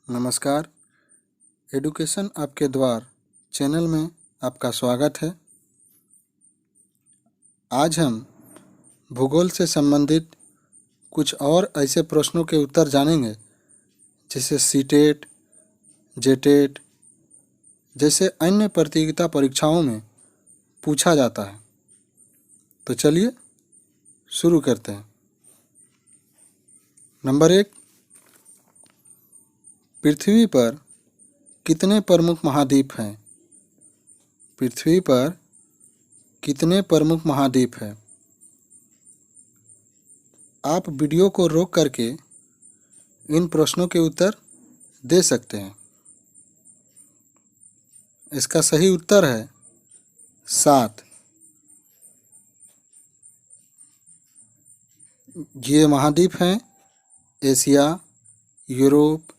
नमस्कार। एडुकेशन आपके द्वार चैनल में आपका स्वागत है। आज हम भूगोल से संबंधित कुछ और ऐसे प्रश्नों के उत्तर जानेंगे जिसे सीटेट, जेटेट जैसे अन्य प्रतियोगिता परीक्षाओं में पूछा जाता है। तो चलिए शुरू करते हैं। नंबर 1, पृथ्वी पर कितने प्रमुख महाद्वीप हैं? पृथ्वी पर कितने प्रमुख महाद्वीप हैं? आप वीडियो को रोक करके इन प्रश्नों के उत्तर दे सकते हैं। इसका सही उत्तर है 7। ये महाद्वीप हैं एशिया, यूरोप,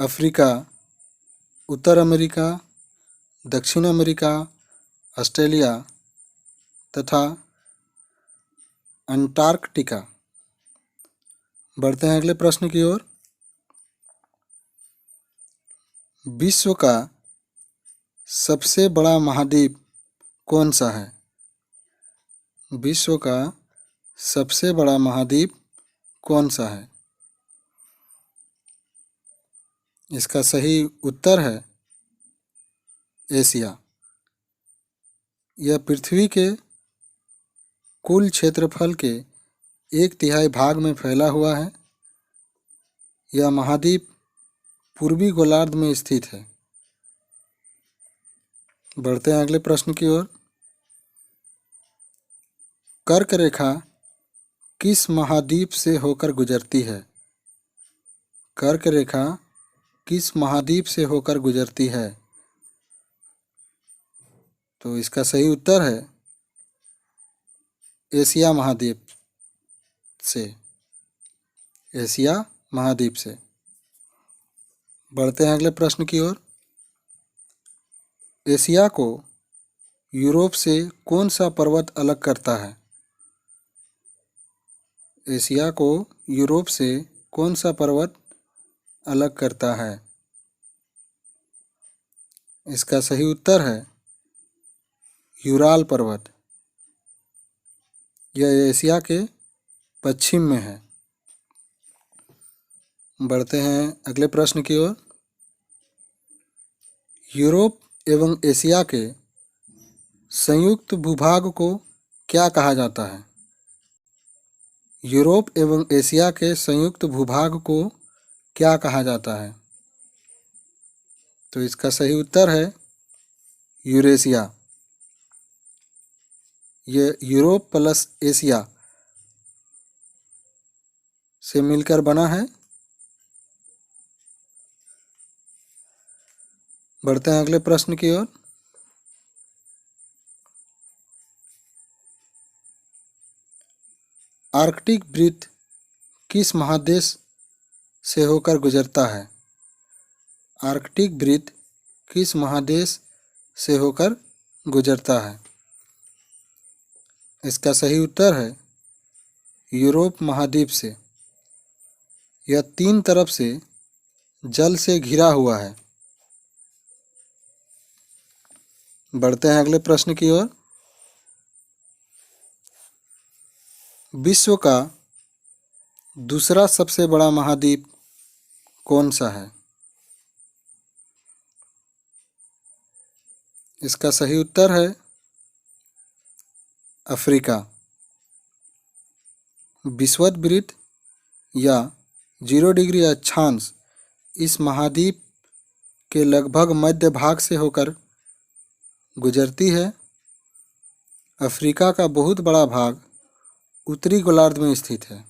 अफ्रीका, उत्तर अमेरिका, दक्षिण अमेरिका, ऑस्ट्रेलिया तथा अंटार्कटिका। बढ़ते हैं अगले प्रश्न की ओर। विश्व का सबसे बड़ा महाद्वीप कौन सा है? विश्व का सबसे बड़ा महाद्वीप कौन सा है? इसका सही उत्तर है एशिया। यह पृथ्वी के कुल क्षेत्रफल के 1/3 भाग में फैला हुआ है। यह महाद्वीप पूर्वी गोलार्ध में स्थित है। बढ़ते हैं अगले प्रश्न की ओर। कर्क रेखा किस महाद्वीप से होकर गुजरती है? कर्क रेखा किस महाद्वीप से होकर गुजरती है? तो इसका सही उत्तर है एशिया महाद्वीप से। एशिया महाद्वीप से। बढ़ते हैं अगले प्रश्न की ओर। एशिया को यूरोप से कौन सा पर्वत अलग करता है? एशिया को यूरोप से कौन सा पर्वत अलग करता है? इसका सही उत्तर है यूराल पर्वत। यह एशिया के पश्चिम में है। बढ़ते हैं अगले प्रश्न की ओर। यूरोप एवं एशिया के संयुक्त भूभाग को क्या कहा जाता है? यूरोप एवं एशिया के संयुक्त भूभाग को क्या कहा जाता है? तो इसका सही उत्तर है यूरेशिया। यह यूरोप प्लस एशिया से मिलकर बना है। बढ़ते हैं अगले प्रश्न की ओर। आर्कटिक वृत्त किस महादेश से होकर गुजरता है? आर्कटिक वृत्त किस महादेश से होकर गुजरता है? इसका सही उत्तर है यूरोप महाद्वीप से। यह 3 तरफ से जल से घिरा हुआ है। बढ़ते हैं अगले प्रश्न की ओर। विश्व का दूसरा सबसे बड़ा महाद्वीप कौन सा है? इसका सही उत्तर है अफ्रीका। विषुवत या 0 डिग्री अक्षांश इस महाद्वीप के लगभग मध्य भाग से होकर गुजरती है। अफ्रीका का बहुत बड़ा भाग उत्तरी गोलार्ध में स्थित है।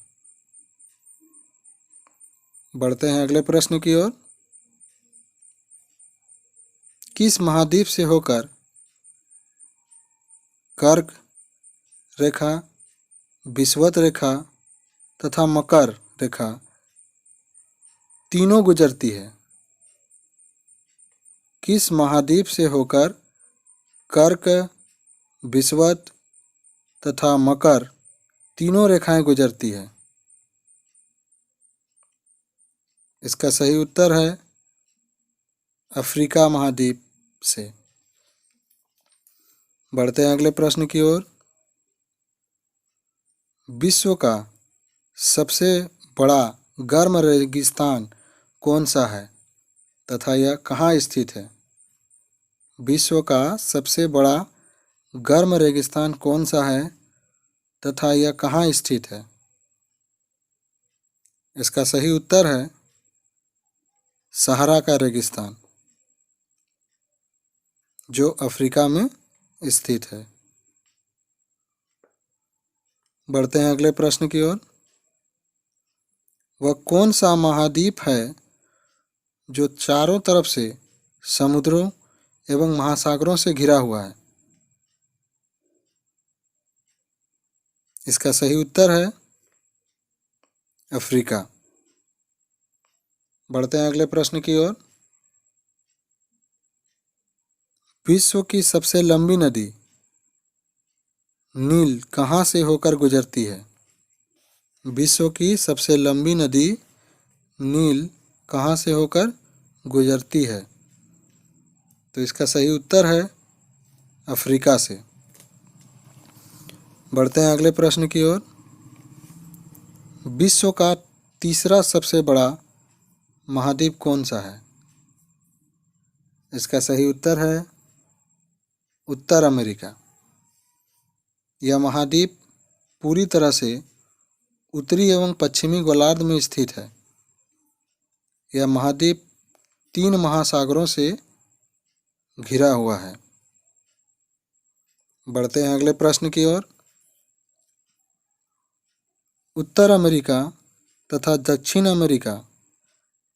बढ़ते हैं अगले प्रश्न की ओर। किस महाद्वीप से होकर कर्क रेखा, विषुवत रेखा तथा मकर रेखा तीनों गुजरती है? किस महाद्वीप से होकर कर्क, विषुवत तथा मकर तीनों रेखाएं गुजरती है? इसका सही उत्तर है अफ्रीका महाद्वीप से। बढ़ते हैं अगले प्रश्न की ओर। विश्व का सबसे बड़ा गर्म रेगिस्तान कौन सा है तथा यह कहाँ स्थित है? विश्व का सबसे बड़ा गर्म रेगिस्तान कौन सा है तथा यह कहाँ स्थित है? इसका सही उत्तर है सहारा का रेगिस्तान, जो अफ्रीका में स्थित है। बढ़ते हैं अगले प्रश्न की ओर। वह कौन सा महाद्वीप है जो चारों तरफ से समुद्रों एवं महासागरों से घिरा हुआ है? इसका सही उत्तर है अफ्रीका। बढ़ते हैं अगले प्रश्न की ओर। विश्व की सबसे लंबी नदी नील कहाँ से होकर गुजरती है? विश्व की सबसे लंबी नदी नील कहाँ से होकर गुजरती है? तो इसका सही उत्तर है अफ्रीका से। बढ़ते हैं अगले प्रश्न की ओर। विश्व का तीसरा सबसे बड़ा महाद्वीप कौन सा है? इसका सही उत्तर है उत्तर अमेरिका। यह महाद्वीप पूरी तरह से उत्तरी एवं पश्चिमी गोलार्ध में स्थित है। यह महाद्वीप 3 महासागरों से घिरा हुआ है। बढ़ते हैं अगले प्रश्न की ओर। उत्तर अमेरिका तथा दक्षिण अमेरिका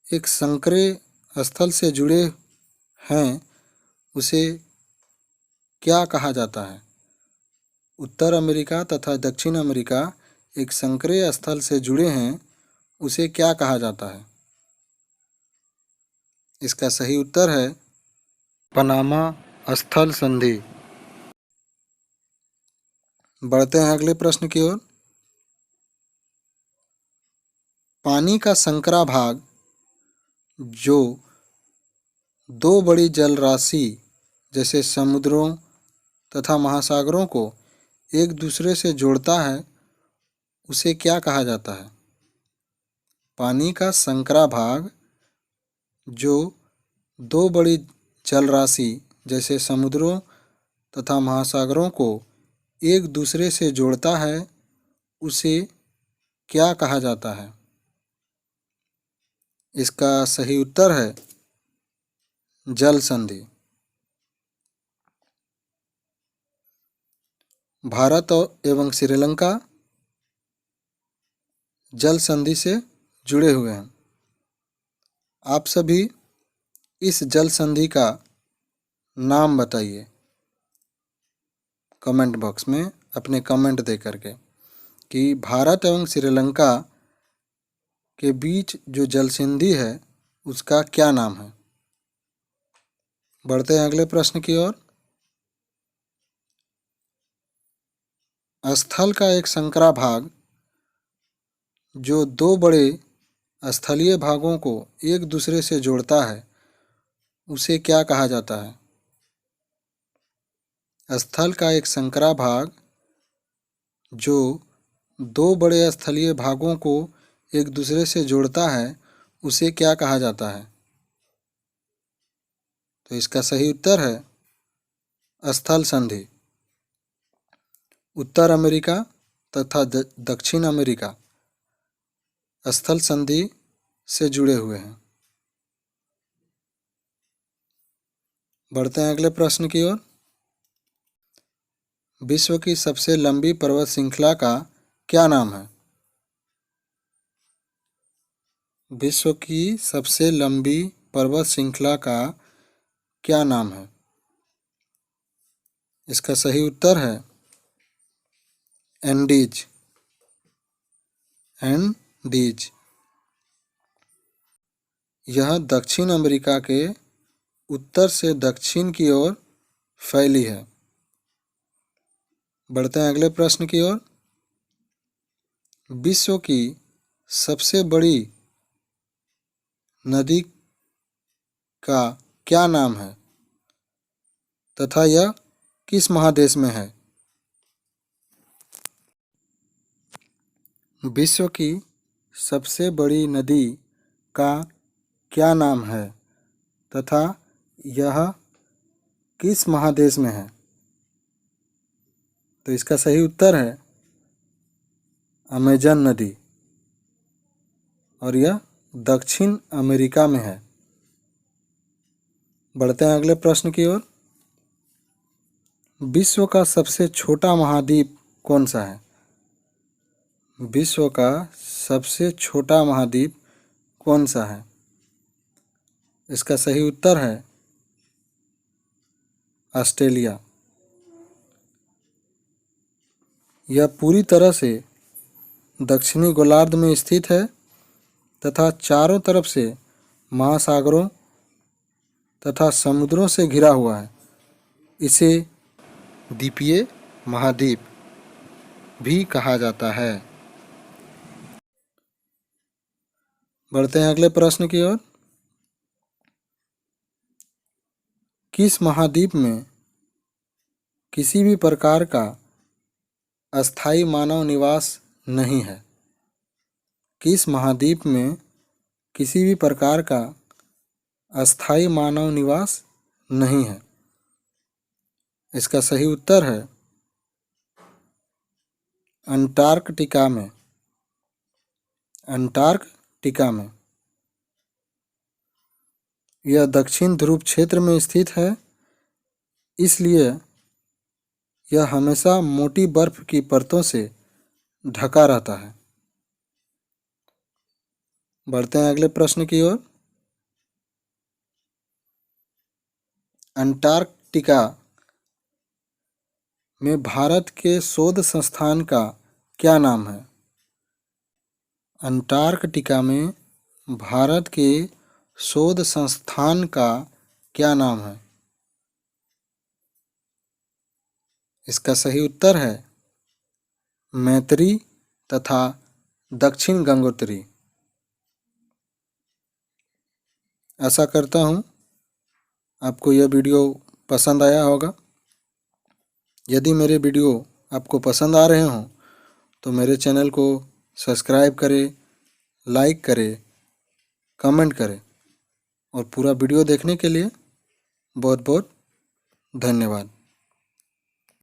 एक संकरे स्थल से जुड़े हैं, उसे क्या कहा जाता है? उत्तर अमेरिका तथा दक्षिण अमेरिका एक संकरे स्थल से जुड़े हैं, उसे क्या कहा जाता है? इसका सही उत्तर है पनामा स्थल संधि। बढ़ते हैं अगले प्रश्न की ओर। पानी का संकरा भाग जो 2 बड़ी जल राशि जैसे समुद्रों तथा महासागरों को एक दूसरे से जोड़ता है, उसे क्या कहा जाता है? पानी का संकरा भाग जो 2 बड़ी जल राशि जैसे समुद्रों तथा महासागरों को एक दूसरे से जोड़ता है, उसे क्या कहा जाता है? इसका सही उत्तर है जल संधि। भारत एवं श्रीलंका जल संधि से जुड़े हुए हैं। आप सभी इस जल संधि का नाम बताइए कमेंट बॉक्स में अपने कमेंट दे करके कि भारत एवं श्रीलंका के बीच जो जल संधि है उसका क्या नाम है। बढ़ते हैं अगले प्रश्न की ओर। स्थल का एक संकरा भाग जो 2 बड़े स्थलीय भागों को एक दूसरे से जोड़ता है, उसे क्या कहा जाता है? स्थल का एक संकरा भाग जो 2 बड़े स्थलीय भागों को एक दूसरे से जोड़ता है, उसे क्या कहा जाता है? तो इसका सही उत्तर है स्थल संधि। उत्तर अमेरिका तथा दक्षिण अमेरिका स्थल संधि से जुड़े हुए हैं। बढ़ते हैं अगले प्रश्न की ओर। विश्व की सबसे लंबी पर्वत श्रृंखला का क्या नाम है? विश्व की सबसे लंबी पर्वत श्रृंखला का क्या नाम है? इसका सही उत्तर है एंडीज। एंडीज। यह दक्षिण अमेरिका के उत्तर से दक्षिण की ओर फैली है। बढ़ते हैं अगले प्रश्न की ओर। विश्व की सबसे बड़ी नदी का क्या नाम है तथा यह किस महादेश में है? विश्व की सबसे बड़ी नदी का क्या नाम है तथा यह किस महादेश में है? तो इसका सही उत्तर है अमेजन नदी और यह दक्षिण अमेरिका में है। बढ़ते हैं अगले प्रश्न की ओर। विश्व का सबसे छोटा महाद्वीप कौन सा है? विश्व का सबसे छोटा महाद्वीप कौन सा है? इसका सही उत्तर है ऑस्ट्रेलिया। यह पूरी तरह से दक्षिणी गोलार्ध में स्थित है तथा चारों तरफ से महासागरों तथा समुद्रों से घिरा हुआ है। इसे द्वीपीय महाद्वीप भी कहा जाता है। बढ़ते हैं अगले प्रश्न की ओर। किस महाद्वीप में किसी भी प्रकार का अस्थायी मानव निवास नहीं है? किस महाद्वीप में किसी भी प्रकार का अस्थायी मानव निवास नहीं है? इसका सही उत्तर है अंटार्कटिका में। अंटार्कटिका में यह दक्षिण ध्रुव क्षेत्र में स्थित है, इसलिए यह हमेशा मोटी बर्फ की परतों से ढका रहता है। बढ़ते हैं अगले प्रश्न की ओर। अंटार्कटिका में भारत के शोध संस्थान का क्या नाम है? अंटार्कटिका में भारत के शोध संस्थान का क्या नाम है? इसका सही उत्तर है मैत्री तथा दक्षिण गंगोत्री। आशा करता हूँ आपको यह वीडियो पसंद आया होगा। यदि मेरे वीडियो आपको पसंद आ रहे हों तो मेरे चैनल को सब्सक्राइब करें, लाइक करें, कमेंट करें और पूरा वीडियो देखने के लिए बहुत बहुत धन्यवाद।